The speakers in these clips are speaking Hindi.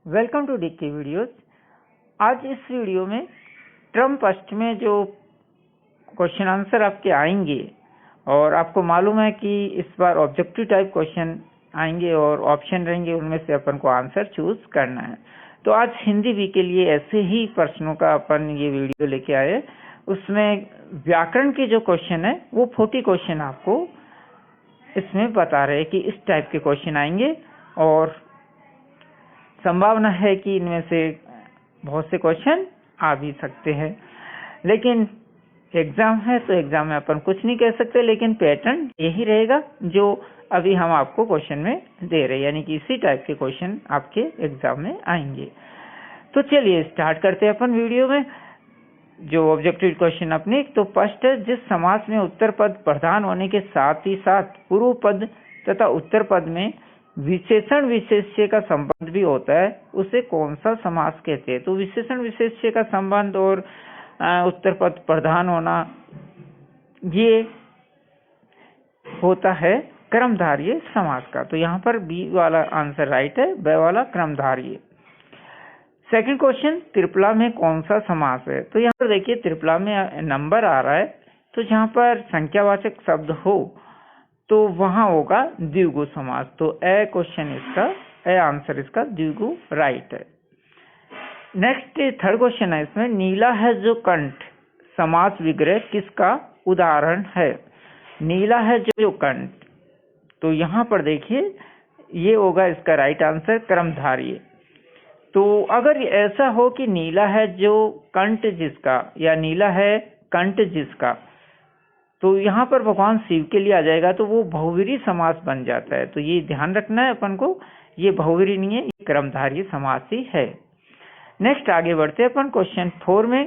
Welcome to DK videos. आज इस वीडियो में टर्म फर्स्ट में जो क्वेश्चन आंसर आपके आएंगे और आपको मालूम है कि इस बार ऑब्जेक्टिव टाइप क्वेश्चन आएंगे और ऑप्शन रहेंगे, उनमें से अपन को आंसर चूज करना है। तो आज हिंदी भी के लिए ऐसे ही प्रश्नों का अपन ये वीडियो लेके आए। उसमें व्याकरण के जो क्वेश्चन है वो 40 क्वेश्चन आपको इसमें बता रहे हैं कि इस टाइप के क्वेश्चन आएंगे और संभावना है कि इनमें से बहुत से क्वेश्चन आ भी सकते हैं। लेकिन एग्जाम है तो एग्जाम में अपन कुछ नहीं कह सकते, लेकिन पैटर्न यही रहेगा जो अभी हम आपको क्वेश्चन में दे रहे हैं, यानी कि इसी टाइप के क्वेश्चन आपके एग्जाम में आएंगे। तो चलिए स्टार्ट करते हैं अपन वीडियो में। जो ऑब्जेक्टिव क्वेश्चन अपने, तो फर्स्ट है, जिस समास में उत्तर पद प्रधान होने के साथ ही साथ पूर्व पद तथा उत्तर पद में विशेषण विशेष्य का संबंध भी होता है, उसे कौन सा समास कहते हैं? तो विशेषण विशेष्य का संबंध और उत्तर पद प्रधान होना, ये होता है क्रमधारय समास का। तो यहाँ पर बी वाला आंसर राइट है, ब वाला क्रमधारय। सेकंड क्वेश्चन, त्रिपला में कौन सा समास है? तो यहाँ पर देखिए त्रिपला में नंबर आ रहा है, तो जहाँ पर संख्यावाचक शब्द हो तो वहां होगा द्विगु समास। तो ए क्वेश्चन इसका, ए आंसर इसका द्विगु राइट है। नेक्स्ट थर्ड क्वेश्चन है, इसमें नीला है जो कंठ समास विग्रह किसका उदाहरण है? नीला है जो कंठ, तो यहाँ पर देखिए ये होगा इसका राइट आंसर क्रमधारय। तो अगर ऐसा हो कि नीला है जो कंठ जिसका या नीला है कंठ जिसका, तो यहाँ पर भगवान शिव के लिए आ जाएगा, तो वो बहुवीरी समास बन जाता है। तो ये ध्यान रखना है अपन को, ये बहुवीरी नहीं है, ये क्रमधारय समास ही है। नेक्स्ट आगे बढ़ते हैं अपन क्वेश्चन 4 में,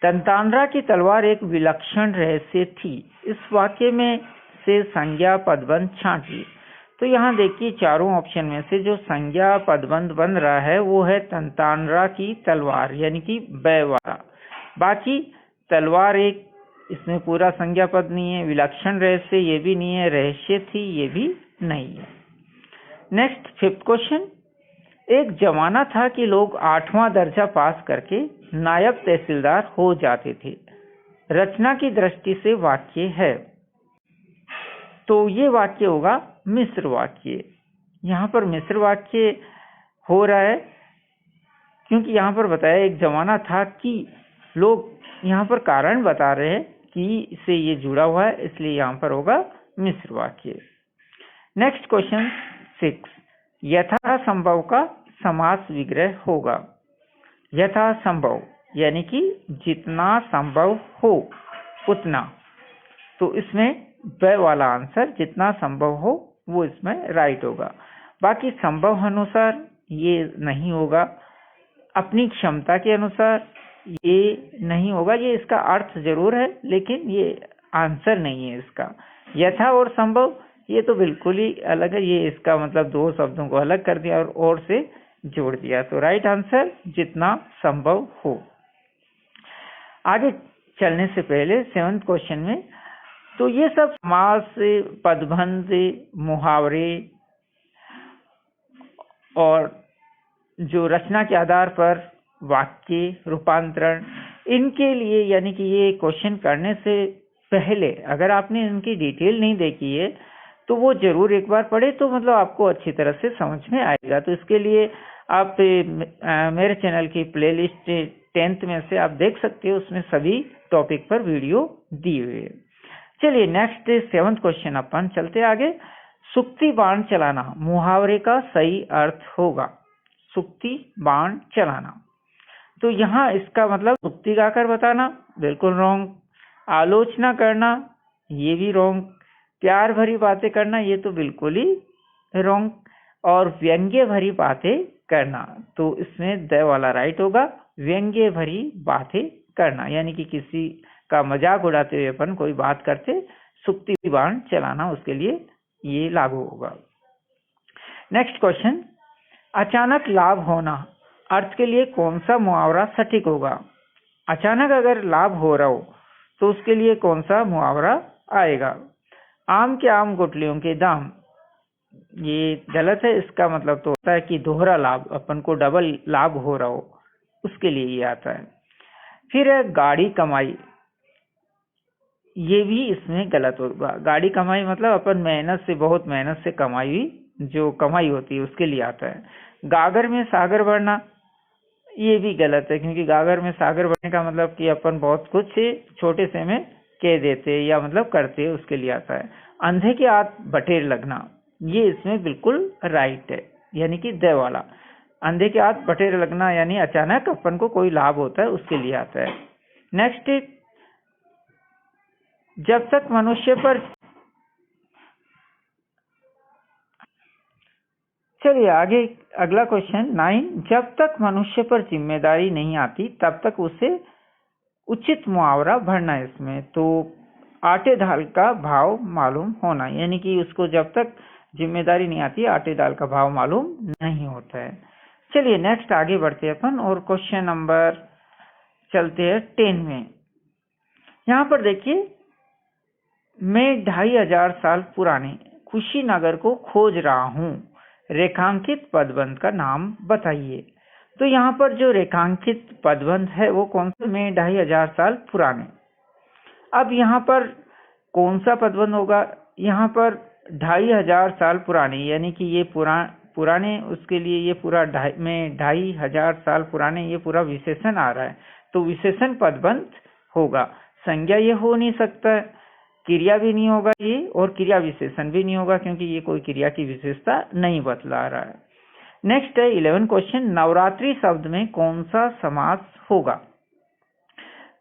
तंतानरा की तलवार एक विलक्षण रहस्य थी, इस वाक्य में से संज्ञा पदबंध छांटिए। तो यहाँ देखिए चारों ऑप्शन में से जो संज्ञा पदबंध बन रहा है वो है तंतानरा की तलवार, यानी कि ब वाला। बाकी तलवार एक, इसमें पूरा संज्ञा पद नहीं है, विलक्षण रहस्य ये भी नहीं है, रहस्य थी ये भी नहीं है। नेक्स्ट फिफ्थ क्वेश्चन, एक जमाना था कि लोग 8वां दर्जा पास करके नायब तहसीलदार हो जाते थे, रचना की दृष्टि से वाक्य है। तो ये वाक्य होगा मिश्र वाक्य। यहाँ पर मिश्र वाक्य हो रहा है क्योंकि यहाँ पर बताया एक जमाना था कि लोग, यहाँ पर कारण बता रहे हैं कि से ये जुड़ा हुआ है, इसलिए यहाँ पर होगा मिश्र वाक्य। नेक्स्ट क्वेश्चन 6, यथा संभव का समास विग्रह होगा। यथा संभव यानी कि जितना संभव हो उतना, तो इसमें ब वाला आंसर जितना संभव हो वो इसमें राइट होगा। बाकी संभव अनुसार ये नहीं होगा, अपनी क्षमता के अनुसार ये नहीं होगा, ये इसका अर्थ जरूर है लेकिन ये आंसर नहीं है इसका। यथा और संभव ये तो बिल्कुल ही अलग है, ये इसका मतलब दो शब्दों को अलग कर दिया और से जोड़ दिया। तो राइट आंसर जितना संभव हो। आगे चलने से पहले 7th क्वेश्चन में, तो ये सब समास, पदबंध, मुहावरे और जो रचना के आधार पर वाक्य रूपांतरण, इनके लिए यानी कि ये क्वेश्चन करने से पहले अगर आपने इनकी डिटेल नहीं देखी है तो वो जरूर एक बार पढ़े, तो मतलब आपको अच्छी तरह से समझ में आएगा। तो इसके लिए आप मेरे चैनल की प्लेलिस्ट 10th में से आप देख सकते हो, उसमें सभी टॉपिक पर वीडियो दी हुई है। चलिए नेक्स्ट 7th क्वेश्चन अपन चलते आगे। सुक्ति बाण चलाना मुहावरे का सही अर्थ होगा। सुक्ति बाण चलाना, तो यहाँ इसका मतलब सुक्ति गाकर बताना बिल्कुल रॉन्ग, आलोचना करना ये भी रॉन्ग, प्यार भरी बातें करना ये तो बिल्कुल ही रॉन्ग, और व्यंग्य भरी बातें करना, तो इसमें द वाला राइट होगा, व्यंग्य भरी बातें करना, यानी कि किसी का मजाक उड़ाते हुए अपन कोई बात करते, सुक्ति बाण चलाना उसके लिए ये लागू होगा। नेक्स्ट क्वेश्चन, अचानक लाभ होना अर्थ के लिए कौन सा मुहावरा सटीक होगा? अचानक अगर लाभ हो रहा हो तो उसके लिए कौन सा मुहावरा आएगा? आम के आम गुठलियों के दाम, ये गलत है। इसका मतलब तो होता है कि दोहरा लाभ, अपन को डबल लाभ हो रहा हो, उसके लिए ये आता है। फिर है गाड़ी कमाई, ये भी इसमें गलत होगा। गाड़ी कमाई मतलब अपन मेहनत से, बहुत मेहनत से कमाई हुई जो कमाई होती है उसके लिए आता है। गागर में सागर बढ़ना, ये भी गलत है, क्योंकि गागर में सागर बढ़ने का मतलब कि अपन बहुत कुछ छोटे से में कह देते या मतलब करते, उसके लिए आता है। अंधे के हाथ बटेर लगना, ये इसमें बिल्कुल राइट है, यानी कि द वाला। अंधे के हाथ बटेर लगना यानी अचानक अपन को कोई लाभ होता है, उसके लिए आता है। नेक्स्ट, जब तक मनुष्य पर, चलिए आगे अगला क्वेश्चन 9, जब तक मनुष्य पर जिम्मेदारी नहीं आती तब तक उसे उचित मुआवजा भरना है। इसमें तो आटे दाल का भाव मालूम होना, यानी कि उसको जब तक जिम्मेदारी नहीं आती आटे दाल का भाव मालूम नहीं होता है। चलिए नेक्स्ट आगे बढ़ते हैं अपन, और क्वेश्चन नंबर चलते हैं 10 में। यहाँ पर देखिए, मैं 2500 साल पुराने कुशीनगर को खोज रहा हूँ, रेखांकित पदबंध का नाम बताइए। तो यहाँ पर जो रेखांकित पदबंध है वो कौन सा, में 2500 साल पुराने। अब यहाँ पर कौन सा पदबंध होगा, यहाँ पर 2500 साल पुराने, यानी कि ये पुराने, उसके लिए ये पूरा 2500 साल पुराने, ये पूरा विशेषण आ रहा है, तो विशेषण पदबंध होगा। संज्ञा ये हो नहीं सकता, क्रिया भी नहीं होगा ये, और क्रिया विशेषण भी नहीं होगा, क्योंकि ये कोई क्रिया की विशेषता नहीं बतला रहा है। नेक्स्ट है 11 क्वेश्चन, नवरात्रि शब्द में कौन सा समास होगा।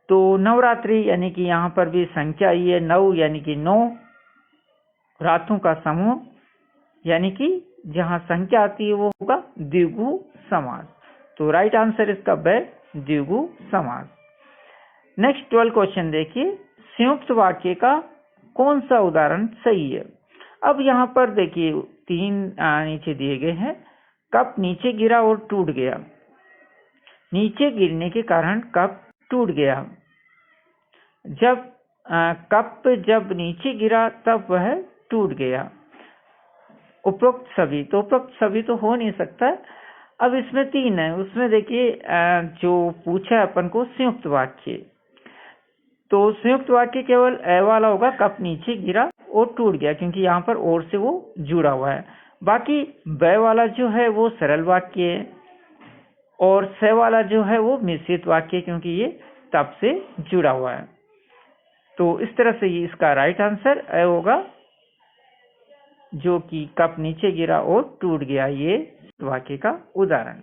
तो नवरात्रि यानी कि यहाँ पर भी संख्या आई है, नव यानी कि 9, रातों का समूह, यानी कि जहाँ संख्या आती है वो होगा द्विगु समास। तो राइट आंसर इसका ब, द्विगु समास। नेक्स्ट 12 क्वेश्चन देखिए, संयुक्त वाक्य का कौन सा उदाहरण सही है। अब यहाँ पर देखिए 3 नीचे दिए गए हैं। कप नीचे गिरा और टूट गया, नीचे गिरने के कारण कप टूट गया। जब कप जब नीचे गिरा तब वह टूट गया। उपरोक्त सभी, तो उपरोक्त सभी तो हो नहीं सकता। अब इसमें 3 है, उसमें देखिए जो पूछा है अपन को संयुक्त वाक्य, तो संयुक्त वाक्य केवल ए वाला होगा, कप नीचे गिरा और टूट गया, क्योंकि यहाँ पर और से वो जुड़ा हुआ है। बाकी ब वाला जो है वो सरल वाक्य है, और स वाला जो है वो मिश्रित वाक्य, क्योंकि ये तब से जुड़ा हुआ है। तो इस तरह से ये इसका राइट आंसर ए होगा, जो कि कप नीचे गिरा और टूट गया, ये वाक्य का उदाहरण।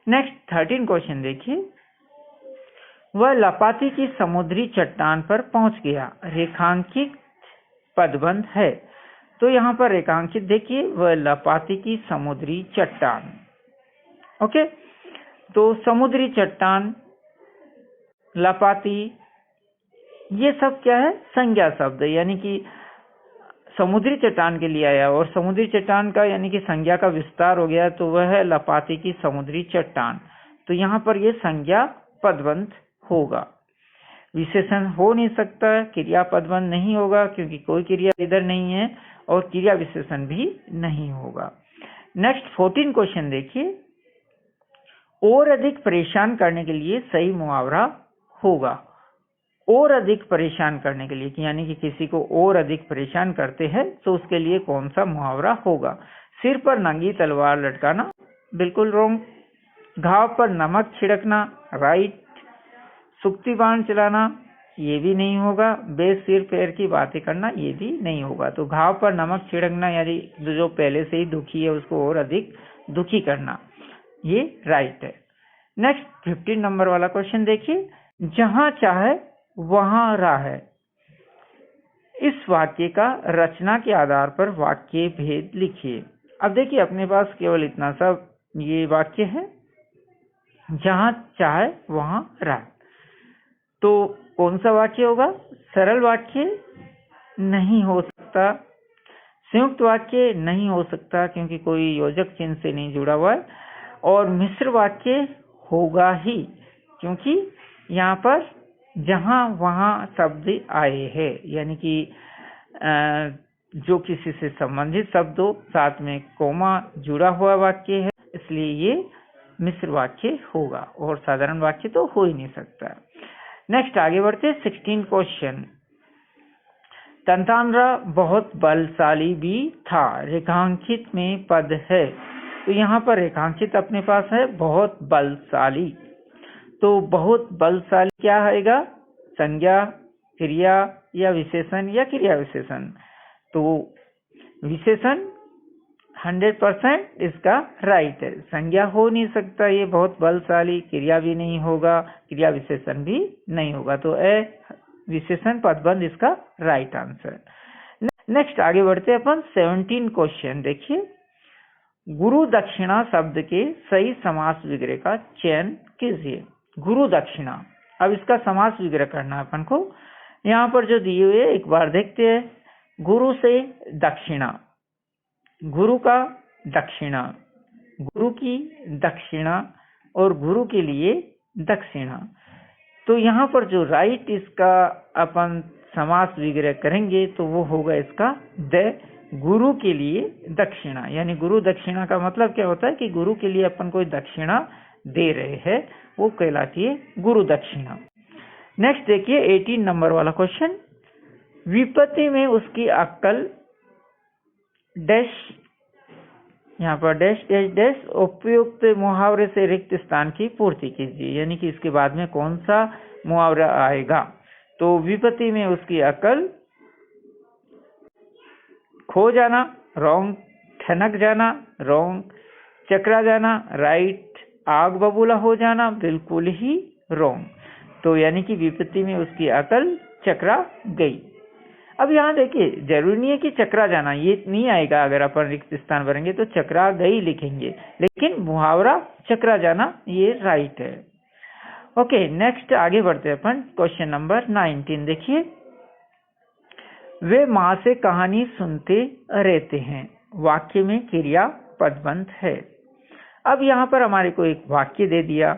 नेक्स्ट 13 क्वेश्चन देखिए, वह लपाती की समुद्री चट्टान पर पहुंच गया, रेखांकित पदबंध है। तो यहाँ पर रेखांकित देखिए, वह लपाती की समुद्री चट्टान। ओके, तो समुद्री चट्टान, लपाती, ये सब क्या है, संज्ञा शब्द है, यानी कि समुद्री चट्टान के लिए आया, और समुद्री चट्टान का यानी कि संज्ञा का विस्तार हो गया, तो वह है लपाती की समुद्री चट्टान। तो यहाँ पर यह संज्ञा पदबंध होगा, विशेषण हो नहीं सकता, क्रिया पदबंध नहीं होगा, क्योंकि कोई क्रिया इधर नहीं है, और क्रिया विशेषण भी नहीं होगा। नेक्स्ट 14 क्वेश्चन देखिए, और अधिक परेशान करने के लिए सही मुहावरा होगा। और अधिक परेशान करने के लिए, यानी कि किसी को और अधिक परेशान करते हैं, तो उसके लिए कौन सा मुहावरा होगा। सिर पर नंगी तलवार लटकाना, बिल्कुल रॉन्ग। घाव पर नमक छिड़कना, राइट। सुक्ति बाण चलाना, ये भी नहीं होगा। सिर पैर की बातें करना, ये भी नहीं होगा। तो घाव पर नमक छिड़कना यानी जो पहले से ही दुखी है उसको और अधिक दुखी करना, ये राइट है। नेक्स्ट 15 नंबर वाला क्वेश्चन देखिए, जहां चाहे वहां राह है। इस वाक्य का रचना के आधार पर वाक्य भेद लिखिए। अब देखिए अपने पास केवल इतना सा ये वाक्य है, जहां चाहे वहां राह। तो कौन सा वाक्य होगा, सरल वाक्य नहीं हो सकता, संयुक्त वाक्य नहीं हो सकता क्योंकि कोई योजक चिन्ह से नहीं जुड़ा हुआ है, और मिश्र वाक्य होगा ही क्योंकि यहाँ पर जहां वहां शब्द आए हैं, यानी कि जो किसी से संबंधित शब्द हो, साथ में कोमा जुड़ा हुआ वाक्य है, इसलिए ये मिश्र वाक्य होगा और साधारण वाक्य तो हो ही नहीं सकता। नेक्स्ट आगे बढ़ते 16 क्वेश्चन। तंतानरा बहुत बलशाली भी था, रेखांकित में पद है। तो यहाँ पर रेखांकित अपने पास है बहुत बलशाली। तो बहुत बलशाली क्या आएगा? संज्ञा, क्रिया या विशेषण या क्रिया विशेषण। तो विशेषण 100% इसका राइट है। संज्ञा हो नहीं सकता ये बहुत बलशाली, क्रिया भी नहीं होगा, क्रिया विशेषण भी नहीं होगा। तो विशेषण पदबंध इसका राइट आंसर। नेक्स्ट आगे बढ़ते अपन 17 क्वेश्चन। देखिए, गुरु दक्षिणा शब्द के सही समास विग्रह का चयन कीजिए। गुरु दक्षिणा, अब इसका समास विग्रह करना है अपन को। यहाँ पर जो दिए हुए एक बार देखते हैं। गुरु से दक्षिणा, गुरु का दक्षिणा, गुरु की दक्षिणा और गुरु के लिए दक्षिणा। तो यहाँ पर जो राइट इसका अपन समास विग्रह करेंगे तो वो होगा इसका द गुरु के लिए दक्षिणा। यानी गुरु दक्षिणा का मतलब क्या होता है कि गुरु के लिए अपन कोई दक्षिणा दे रहे हैं, वो कहलाती है गुरु दक्षिणा। नेक्स्ट देखिए 18 नंबर वाला क्वेश्चन। विपत्ति में उसकी अक्कल डैश, यहाँ पर डैश डैश डैश उपयुक्त मुहावरे से रिक्त स्थान की पूर्ति कीजिए। यानी कि इसके बाद में कौन सा मुहावरा आएगा? तो विपत्ति में उसकी अक्ल खो जाना, रॉन्ग। ठनक जाना, रॉन्ग। चकरा जाना, राइट। आग बबूला हो जाना, बिल्कुल ही रॉन्ग। तो यानी कि विपत्ति में उसकी अकल चकरा गई। अब यहाँ देखिए, जरूरी नहीं है कि चकरा जाना, ये नहीं आएगा। अगर अपन रिक्त स्थान भरेंगे तो चकरा गई लिखेंगे, लेकिन मुहावरा चकरा जाना ये राइट है। ओके, नेक्स्ट आगे बढ़ते हैं अपन क्वेश्चन नंबर 19। देखिए, वे माँ से कहानी सुनते रहते हैं। वाक्य में क्रिया पदबंध है। अब यहाँ पर हमारे को एक वाक्य दे दिया,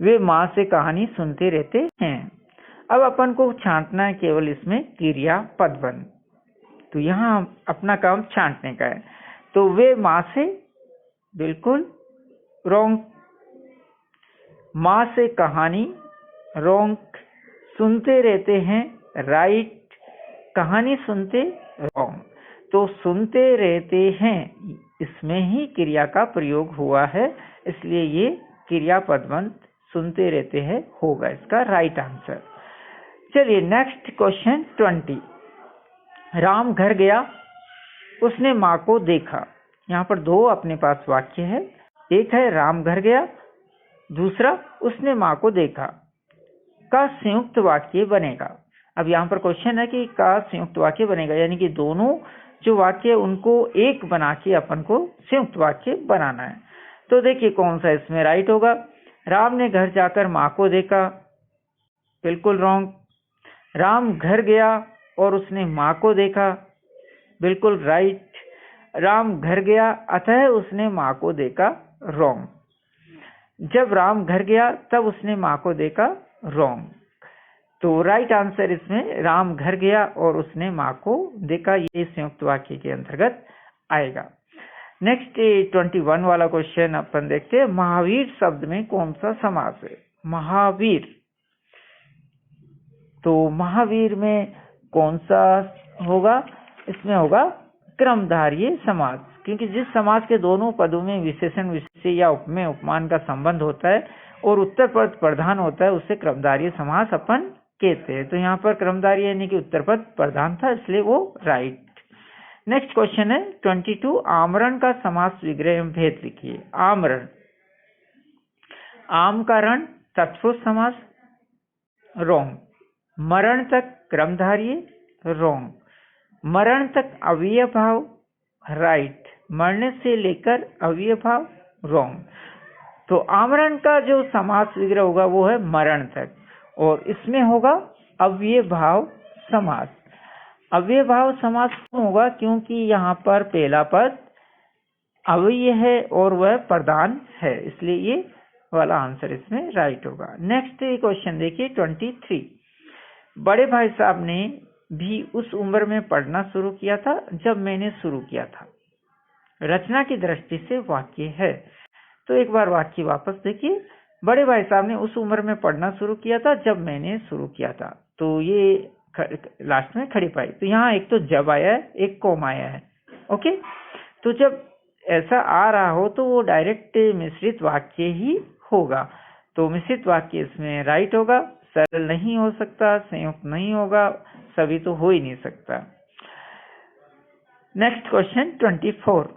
वे माँ से कहानी सुनते रहते हैं। अब अपन को छांटना है केवल इसमें क्रिया पदबंध। तो यहाँ अपना काम छांटने का है। तो वे माँ से, बिल्कुल रॉन्ग। माँ से कहानी, रॉन्ग। सुनते रहते हैं, राइट। कहानी सुनते, रॉन्ग। तो सुनते रहते हैं, इसमें ही क्रिया का प्रयोग हुआ है, इसलिए ये क्रिया पदबंध सुनते रहते हैं होगा इसका राइट आंसर। चलिए नेक्स्ट क्वेश्चन 20। राम घर गया, उसने माँ को देखा। यहाँ पर दो अपने पास वाक्य है, एक है राम घर गया, दूसरा उसने माँ को देखा। का संयुक्त वाक्य बनेगा। अब यहाँ पर क्वेश्चन है कि का संयुक्त वाक्य बनेगा, यानी कि दोनों जो वाक्य उनको एक बना के अपन को संयुक्त वाक्य बनाना है। तो देखिए कौन सा इसमें राइट होगा। राम ने घर जाकर माँ को देखा, बिल्कुल रॉन्ग। राम घर गया और उसने माँ को देखा, बिल्कुल राइट। राम घर गया अतः उसने माँ को देखा, रॉन्ग। जब राम घर गया तब उसने माँ को देखा, रॉन्ग। तो राइट आंसर इसमें राम घर गया और उसने माँ को देखा, ये संयुक्त वाक्य के अंतर्गत आएगा। नेक्स्ट 21 वाला क्वेश्चन अपन देखते हैं। महावीर शब्द में कौन सा समास है? महावीर, तो महावीर में कौन सा होगा? इसमें होगा क्रमधारीय समास, क्योंकि जिस समास के दोनों पदों में विशेषण विशेष्य या उपमेय उपमान का संबंध होता है और उत्तर पद प्रधान होता है, उससे क्रमधारीय समास अपन कहते हैं। तो यहाँ पर क्रमधारीय यानी कि उत्तर पद प्रधान था, इसलिए वो राइट। नेक्स्ट क्वेश्चन है 22। आमरण का समास विग्रह एवं भेद लिखिए। आमरण, आम का रण तत्पुरुष समास, रॉन्ग। मरण तक क्रमधारीय, रॉन्ग। मरण तक अव्यय भाव, राइट। मरने से लेकर अव्यय भाव, रॉन्ग। तो आमरण का जो समास विग्रह होगा वो है मरण तक, और इसमें होगा अव्यय भाव समास। अव्यय भाव समास क्यों होगा? क्योंकि यहाँ पर पहला पद अव्यय है और वह प्रधान है, इसलिए ये वाला आंसर इसमें राइट होगा। नेक्स्ट क्वेश्चन देखिए 23। बड़े भाई साहब ने भी उस उम्र में पढ़ना शुरू किया था जब मैंने शुरू किया था। रचना की दृष्टि से वाक्य है। तो एक बार वाक्य वापस देखिए। बड़े भाई साहब ने उस उम्र में पढ़ना शुरू किया था जब मैंने शुरू किया था। तो ये लास्ट में खड़ी पाई। तो यहाँ एक तो जब आया है, एक कॉम आया है। ओके, तो जब ऐसा आ रहा हो तो वो डायरेक्ट मिश्रित वाक्य ही होगा। तो मिश्रित वाक्य इसमें राइट होगा। सरल नहीं हो सकता, संयुक्त नहीं होगा, सभी तो हो ही नहीं सकता। Next question 24।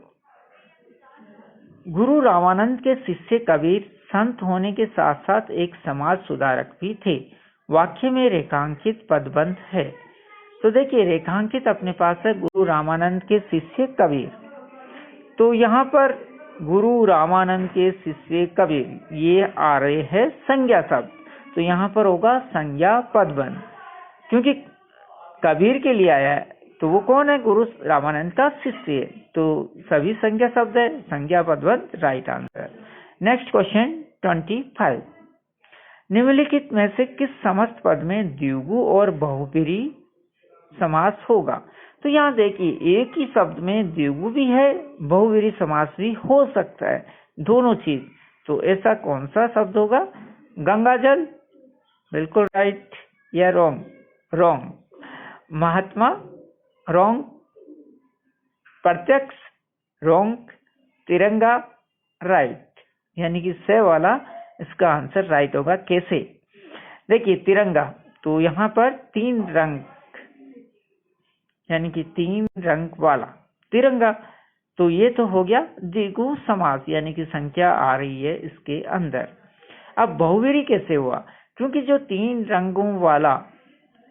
गुरु रामानंद के शिष्य कबीर संत होने के साथ साथ एक समाज सुधारक भी थे। वाक्य में रेखांकित पदबंध है। तो देखिए, रेखांकित अपने पास है गुरु रामानंद के शिष्य कबीर। तो यहाँ पर गुरु रामानंद के शिष्य कबीर, ये आ रहे हैं संज्ञा शब्द। तो यहाँ पर होगा संज्ञा पदबंध, क्योंकि कबीर के लिए आया है। तो वो कौन है? गुरु रामानंद का शिष्य। तो सभी संज्ञा शब्द है, संज्ञा पदबंध राइट आंसर। Next question 25। निम्नलिखित में से किस समस्त पद में द्विगु और बहुब्रीहि समास होगा? तो यहाँ देखिए, एक ही शब्द में द्विगु भी है, बहुब्रीहि समास भी हो सकता है, दोनों चीज। तो ऐसा कौन सा शब्द होगा? गंगाजल, बिल्कुल राइट या रॉन्ग? रॉन्ग। महात्मा, रॉन्ग। प्रत्यक्ष, रॉन्ग। तिरंगा, राइट। यानी कि से वाला इसका आंसर राइट होगा। कैसे? देखिए, तिरंगा, तो यहाँ पर 3 रंग, यानी कि 3 रंग वाला तिरंगा। तो ये तो हो गया द्विगु समास, यानी कि संख्या आ रही है इसके अंदर। अब बहुब्रीहि कैसे हुआ? क्योंकि जो 3 रंगों वाला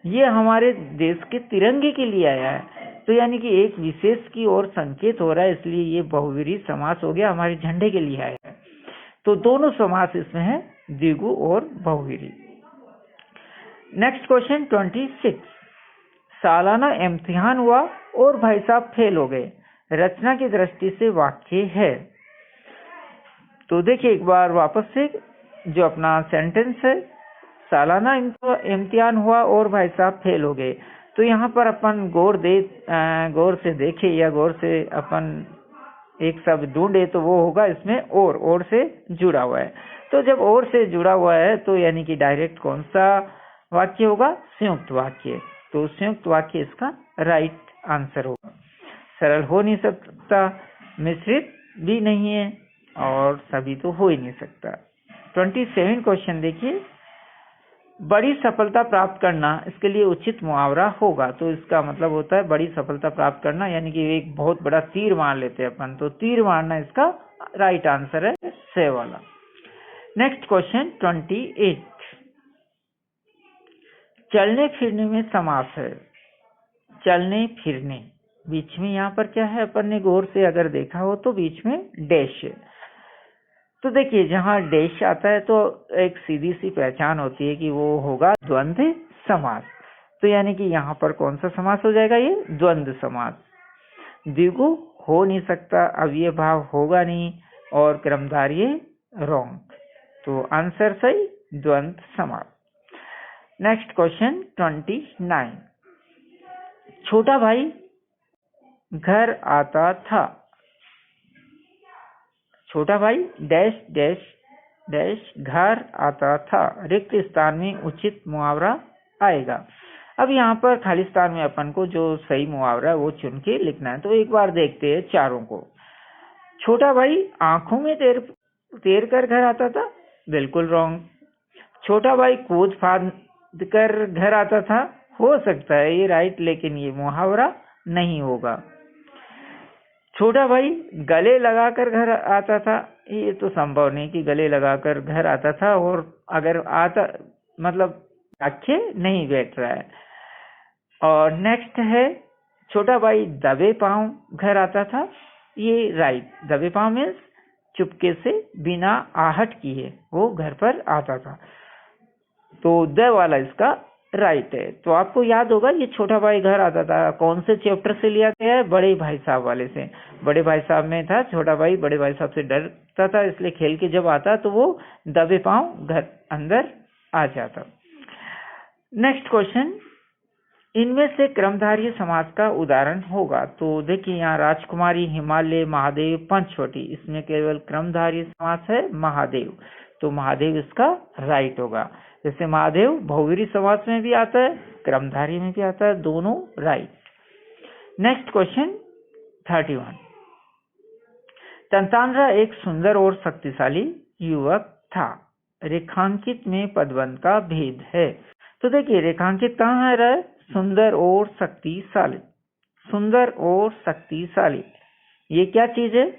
ये हमारे देश के तिरंगे के लिए आया है। तो यानी कि एक विशेष की ओर संकेत हो रहा है, इसलिए ये बहुब्रीहि समास हो गया, हमारे झंडे के लिए आया है। तो दोनों समास इसमें है, द्विगु और बहुब्रीहि। Next question 26। सालाना इम्तिहान हुआ और भाई साहब फेल हो गए। रचना की दृष्टि से वाक्य है। तो देखिए, एक बार वापस से जो अपना सेंटेंस है, सालाना इम्तिहान हुआ और भाई साहब फेल हो गए। तो यहाँ पर अपन गौर से देखे या गौर से अपन एक शब्द ढूंढे तो वो होगा इसमें और से जुड़ा हुआ है। तो जब और से जुड़ा हुआ है तो यानी कि डायरेक्ट कौन सा वाक्य होगा? संयुक्त वाक्य। तो संयुक्त वाक्य इसका राइट आंसर होगा। सरल हो नहीं सकता, मिश्रित भी नहीं है, और सभी तो हो ही नहीं सकता। 27 क्वेश्चन देखिए। बड़ी सफलता प्राप्त करना, इसके लिए उचित मुहावरा होगा। तो इसका मतलब होता है बड़ी सफलता प्राप्त करना, यानी कि एक बहुत बड़ा तीर मार लेते हैं अपन, तो तीर मारना इसका राइट आंसर है, से वाला। Next question 28। चलने फिरने में समास है। चलने फिरने, बीच में यहाँ पर क्या है? अपन ने गौर से अगर देखा हो तो बीच में डैश है। तो देखिए, जहाँ डैश आता है तो एक सीधी सी पहचान होती है कि वो होगा द्वंद्व समास। तो यानी कि यहाँ पर कौन सा समास हो जाएगा? ये द्वंद्व समास। द्विगु हो नहीं सकता, अव्यय भाव होगा नहीं, और क्रमधारय रॉन्ग। तो आंसर सही, द्वंद्व समास। Next question 29। छोटा भाई घर आता था। छोटा भाई डैश डैश डैश घर आता था। रिक्त स्थान में उचित मुहावरा आएगा। अब यहाँ पर खाली स्थान में अपन को जो सही मुहावरा है वो चुन के लिखना है। तो एक बार देखते हैं चारों को। छोटा भाई आंखों में तैर कर घर आता था, बिल्कुल रॉन्ग। छोटा भाई कूद फांद कर घर आता था, हो सकता है ये राइट, लेकिन ये मुहावरा नहीं होगा। छोटा भाई गले लगाकर घर आता था, ये तो संभव नहीं कि गले लगाकर घर आता था, और अगर आता मतलब वाक्य नहीं बैठ रहा है। और नेक्स्ट है छोटा भाई दबे पांव घर आता था, ये राइट। दबे पांव मीन्स चुपके से बिना आहट किए वो घर पर आता था, तो द वाला इसका राइट है। तो आपको याद होगा ये छोटा भाई घर आता था कौन से चैप्टर से लिया गया है? बड़े भाई साहब वाले से। बड़े भाई साहब में था छोटा भाई बड़े भाई साहब से डरता था, इसलिए खेल के जब आता तो वो दबे पांव घर अंदर आ जाता। नेक्स्ट क्वेश्चन इनमें से क्रमधारय समास का उदाहरण होगा। तो देखिए यहाँ राजकुमारी, हिमालय, महादेव, पंचवटी, इसमें केवल क्रमधारय समास है महादेव, तो महादेव इसका राइट होगा। जैसे महादेव बहुव्रीहि समास में भी आता है, क्रमधारय में भी आता है, दोनों राइट। Next question 31। तंतांद्रा एक सुंदर और शक्तिशाली युवक था। रेखांकित में पदबंध का भेद है। तो देखिए रेखांकित कहाँ है रहा है? सुंदर और शक्तिशाली। सुंदर और शक्तिशाली ये क्या चीज है?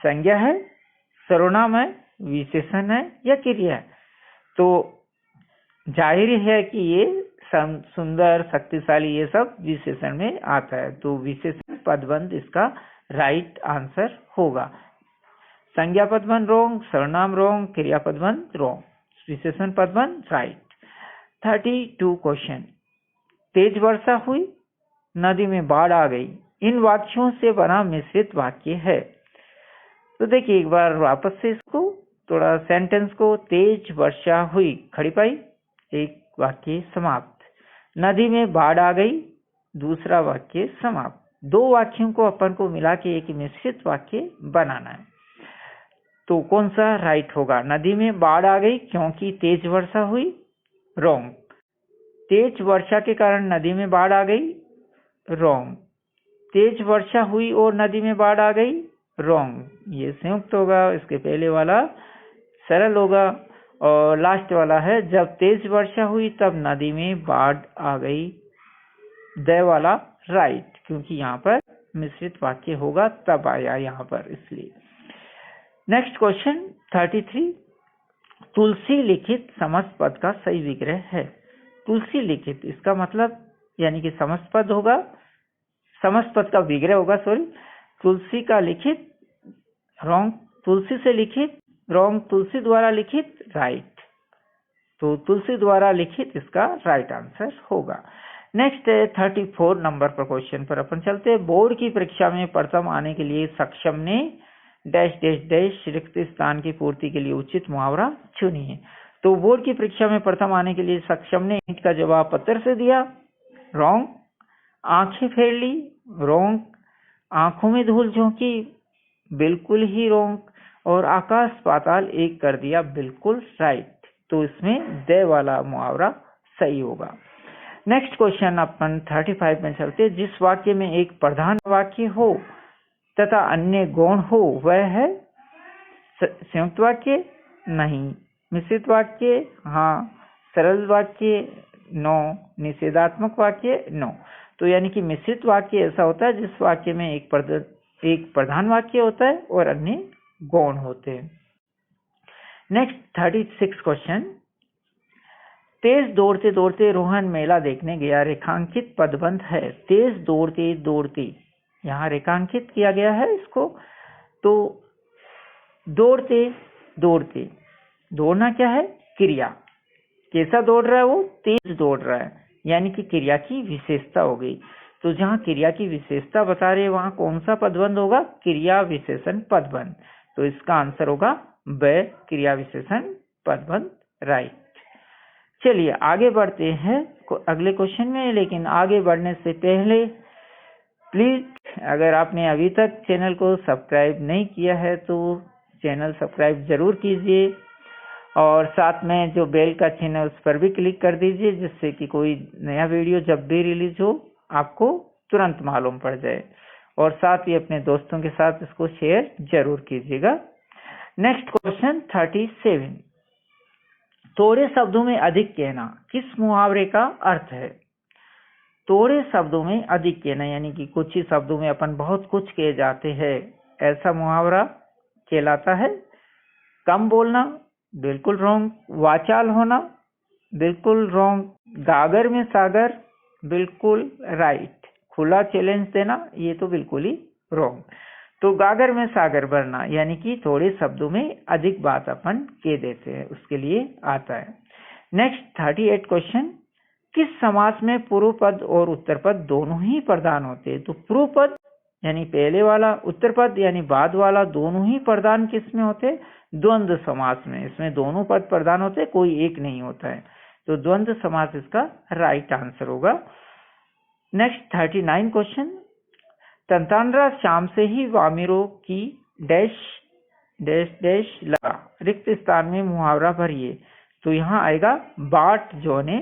संज्ञा है, सर्वनाम है, विशेषण है या क्रिया है? तो जाहिर है कि ये सुंदर, शक्तिशाली ये सब विशेषण में आता है, तो विशेषण पदबंध इसका राइट आंसर होगा। संज्ञा पदबंध रोंग, सर्वनाम रोंग, क्रिया पदबंध रोंग, विशेषण पदबंध राइट। 32 क्वेश्चन। तेज वर्षा हुई, नदी में बाढ़ आ गई, इन वाक्यों से बना मिश्रित वाक्य है। तो देखिए एक बार वापस से इसको थोड़ा सेंटेंस को, तेज वर्षा हुई, खड़ी पाई, एक वाक्य समाप्त। नदी में बाढ़ आ गई, दूसरा वाक्य समाप्त। दो वाक्यों को अपन को मिला के एक मिश्रित वाक्य बनाना है। तो कौन सा राइट होगा? नदी में बाढ़ आ गई क्योंकि तेज वर्षा हुई, रॉन्ग। तेज वर्षा के कारण नदी में बाढ़ आ गई, रॉन्ग। तेज वर्षा हुई और नदी में बाढ़ आ गई, रॉन्ग। ये संयुक्त होगा, इसके पहले वाला सरल होगा। और लास्ट वाला है जब तेज वर्षा हुई तब नदी में बाढ़ आ गई, द वाला राइट, क्योंकि यहाँ पर मिश्रित वाक्य होगा तब आया यहाँ पर, इसलिए। Next question 33। तुलसी लिखित समस्त पद का सही विग्रह है। तुलसी लिखित इसका मतलब यानी कि समस्त पद होगा, समस्त पद का विग्रह होगा, सॉरी। तुलसी का लिखित रॉन्ग, तुलसी से लिखित रॉन्ग, तुलसी द्वारा लिखित राइट। तो तुलसी द्वारा लिखित इसका राइट आंसर होगा। नेक्स्ट 34 नंबर पर क्वेश्चन पर अपन चलते हैं। बोर्ड की परीक्षा में प्रथम आने के लिए सक्षम ने डैश डैश डैश रिक्त स्थान की पूर्ति के लिए उचित मुहावरा चुनिए। तो बोर्ड की परीक्षा में प्रथम आने के लिए सक्षम ने ईंट का जवाब पत्थर से दिया, रॉन्ग। आंखें फेर ली, रॉन्ग। आंखों में धूल झोंकी, बिल्कुल ही रॉन्ग। और आकाश पाताल एक कर दिया, बिल्कुल राइट। तो इसमें द वाला मुहावरा सही होगा। नेक्स्ट क्वेश्चन अपन 35 में चलते। जिस वाक्य में एक प्रधान वाक्य हो तथा अन्य गौण हो वह है संयुक्त वाक्य, नहीं। मिश्रित वाक्य, हाँ। सरल वाक्य, नो। निषेधात्मक वाक्य, नो। तो यानी कि मिश्रित वाक्य ऐसा होता है जिस वाक्य में एक प्रधान वाक्य होता है और अन्य गौण होते हैं। Next 36 question. तेज दौड़ते दौड़ते रोहन मेला देखने गया, रेखांकित पदबंध है। तेज दौड़ते दौड़ते यहाँ रेखांकित किया गया है इसको। तो दौड़ते दौड़ते, दौड़ना क्या है? क्रिया। कैसा दौड़ रहा है वो? तेज दौड़ रहा है, यानी कि क्रिया की विशेषता हो गई। तो जहाँ क्रिया की विशेषता बता रहे वहां कौन सा पदबंध होगा? क्रिया विशेषण पदबंध। तो इसका आंसर होगा ब, क्रिया विशेषण पदबंध राइट। चलिए आगे बढ़ते हैं अगले क्वेश्चन में, लेकिन आगे बढ़ने से पहले प्लीज अगर आपने अभी तक चैनल को सब्सक्राइब नहीं किया है तो चैनल सब्सक्राइब जरूर कीजिए और साथ में जो बेल का चिन्ह है उस पर भी क्लिक कर दीजिए, जिससे कि कोई नया वीडियो जब भी रिलीज हो आपको तुरंत मालूम पड़ जाए। और साथ ही अपने दोस्तों के साथ इसको शेयर जरूर कीजिएगा। Next question 37। थोड़े शब्दों में अधिक कहना किस मुहावरे का अर्थ है? थोड़े शब्दों में अधिक कहना यानी कि कुछ ही शब्दों में अपन बहुत कुछ कह जाते हैं, ऐसा मुहावरा कहलाता है। कम बोलना, बिल्कुल रॉन्ग। वाचाल होना, बिल्कुल रॉन्ग। गागर में सागर, बिल्कुल राइट। खुला चैलेंज देना, ये तो बिल्कुल ही रॉन्ग। तो गागर में सागर भरना यानी कि थोड़े शब्दों में अधिक बात अपन कह देते हैं, उसके लिए आता है। Next 38 question. किस समास में पूर्व पद और उत्तर पद दोनों ही प्रधान होते हैं? तो पूर्व पद यानी पहले वाला, उत्तर पद यानी बाद वाला, दोनों ही प्रधान किस में होते हैं? द्वंद्व समास में। इसमें दोनों पद प्रधान होते हैं, कोई एक नहीं होता है। तो द्वंद्व समास इसका राइट आंसर होगा। नेक्स्ट 39 क्वेश्चन, तंतानरा श्याम से ही वामिरों की डैश डैश डैश लगा, रिक्त स्थान में मुहावरा भरिए। तो यहाँ आएगा बाट जोने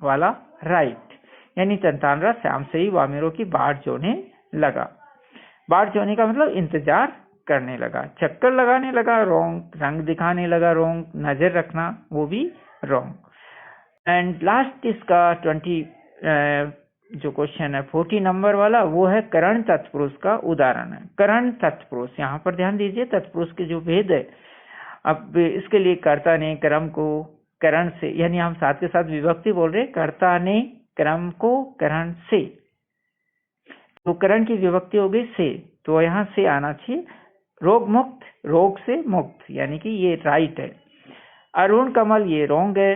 वाला राइट, यानी तंतानरा श्याम से ही वामिरों की बाट जोने लगा। बाट जोने का मतलब इंतजार करने लगा, चक्कर लगाने लगा रॉन्ग, रंग दिखाने लगा रॉन्ग, नजर रखना वो भी रॉन्ग। एंड लास्ट इसका 20 जो क्वेश्चन है 40 नंबर वाला, वो है करण तत्पुरुष का उदाहरण है। करण तत्पुरुष, यहाँ पर ध्यान दीजिए तत्पुरुष के जो भेद है। अब इसके लिए कर्ता ने क्रम को करण से, यानी हम साथ के साथ विभक्ति बोल रहे, कर्ता ने क्रम को करण से, तो करण की विभक्ति हो गई से, तो यहाँ से आना चाहिए। रोग मुक्त, रोग से मुक्त, यानी कि ये राइट है। अरुण कमल ये रोंग है।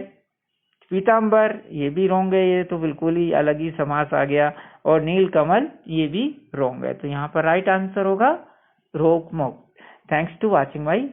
पीतांबर ये भी रोंग है, ये तो बिल्कुल ही अलग ही समास आ गया। और नील कमल ये भी रोंग है, तो यहाँ पर राइट आंसर होगा रोग मुक्त। Thanks to watching my